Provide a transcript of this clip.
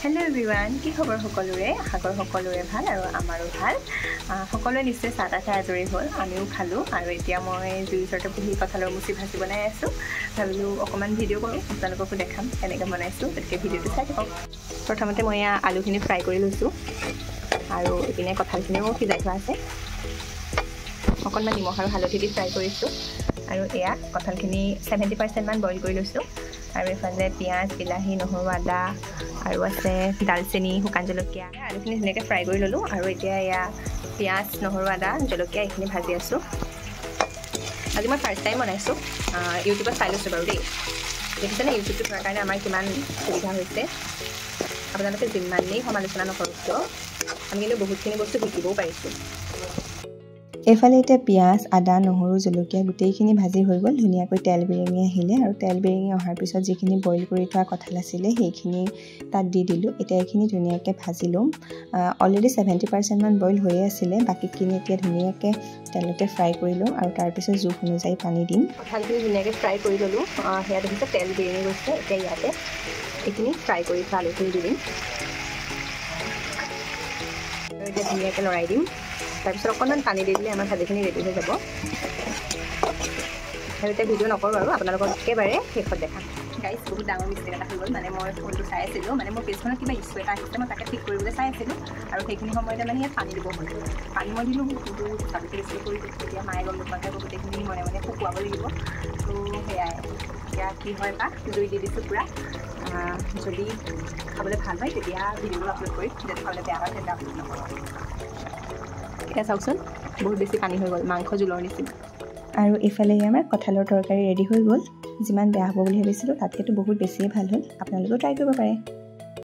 hello everyone কি খবৰ সকলোৰে আগৰ সকলোৰে ভাল আৰু আমাৰো ভাল সকলোৱে নিশ্চয় চাহ খাই আজৰি হ'ল আমিও খালো আৰু এতিয়া মই জুইৰ ওচৰতে বহি কঁঠালৰ মুচি ভাজি বনাই আছো ভাবিলো অকমান ভিডিঅ' কৰোঁ আপোনালোককো দেখাম কেনেকৈ বনাইছো গতিকে ভিডিঅ'টো চাই থাকক প্ৰথমতে মই আলুখিনি ফ্ৰাই কৰি লৈছো আৰু ইপিনে কঁঠালখিনিও সিজাই থোৱা আছে অকণমান নিমখ আৰু হালধি দি ফ্ৰাই কৰিছো আৰু এয়া কঁঠালখিনি 70% মান বইল কৰি লৈছো আৰু এফালে পিঁয়াজ বিলাহী নহৰু আদা আৰু আছে দালচেনি শুকান জলকীয়া আলুখিনি ধুনীয়াকৈ ফ্ৰাই কৰি ল'লোঁ আৰু এতিয়া এয়া পিঁয়াজ নহৰু আদা জলকীয়া এইখিনি ভাজি আছোঁ আজি মই ফাৰ্ষ্ট টাইম বনাইছোঁ ইউটিউবত চাই লৈছোঁ বাৰু দেই দেখিছেনে ইউটিউবটো থকাৰ কাৰণে আমাৰ কিমান সুবিধা হৈছে আপোনালোকে যিমানেই সমালোচনা নকৰক কিয় আমি কিন্তু বহুতখিনি বস্তু শিকিবও পাৰিছোঁ এফালে এতিয়া পিঁয়াজ আদা নহৰু জলকীয়া গোটেইখিনি ভাজি হৈ গ'ল ধুনীয়াকৈ তেল বিৰিঙি আহিলে আৰু তেল বিৰিঙি অহাৰ পিছত যিখিনি বইল কৰি থোৱা কঁঠাল আছিলে সেইখিনি তাত দি দিলোঁ এতিয়া এইখিনি ধুনীয়াকৈ ভাজি ল'ম অলৰেডি 70% মান বইল হৈয়ে আছিলে বাকীখিনি এতিয়া ধুনীয়াকৈ তেলতে ফ্ৰাই কৰি লওঁ আৰু তাৰপিছত জোখ অনুযায়ী পানী দিম কঁঠালখিনি ধুনীয়াকৈ ফ্ৰাই কৰি ল'লোঁ সেয়া দেখিছে তেল বিৰিঙি গৈছে এতিয়া ইয়াতে এইখিনি ফ্ৰাই কৰি থোৱা আলুখিনি দি দিম আৰু এতিয়া ধুনীয়াকৈ লৰাই দিম তাৰপিছত অকণমান পানী দি দিলে আমাৰ ভাজিখিনি ৰেডি হৈ যাব আৰু এতিয়া ভিডিঅ' নকৰোঁ আৰু আপোনালোকক একেবাৰে শেষত দেখাম গাইজ বহুত ডাঙৰ মিষ্টেক এটা হৈ গ'ল মানে মই ফোনটো চাই আছিলোঁ মানে মোৰ পেজখনত কিবা ইছ্যু এটা আহিছে মই তাকে ঠিক কৰিবলৈ চাই আছিলোঁ আৰু সেইখিনি সময়তে মানে ইয়াত পানী দিব হ'ল পানী মই দিলোঁ কিন্তু তাতে ৰিচিভ কৰি তেতিয়া মায়ে গম নোপোৱাকৈ গোটেইখিনি মনে মনে শুকুৱাব লাগিব তো সেয়াই এতিয়া কি হয় বা জুই দি দিছোঁ পূৰা যদি খাবলৈ ভাল হয় তেতিয়া ভিডিঅ'টো আপলোড কৰিম যদি খাবলৈ বেয়া হয় তেতিয়া আপলোড নকৰোঁ এতিয়া চাওকচোন বহুত বেছি পানী হৈ গ'ল মাংস জোলৰ নিচিনা আৰু ইফালে আমাৰ কঁঠালৰ তৰকাৰী ৰেডি হৈ গ'ল যিমান বেয়া হ'ব বুলি ভাবিছিলোঁ তাতকৈতো বহুত বেছিয়ে ভাল হ'ল আপোনালোকেও ট্ৰাই কৰিব পাৰে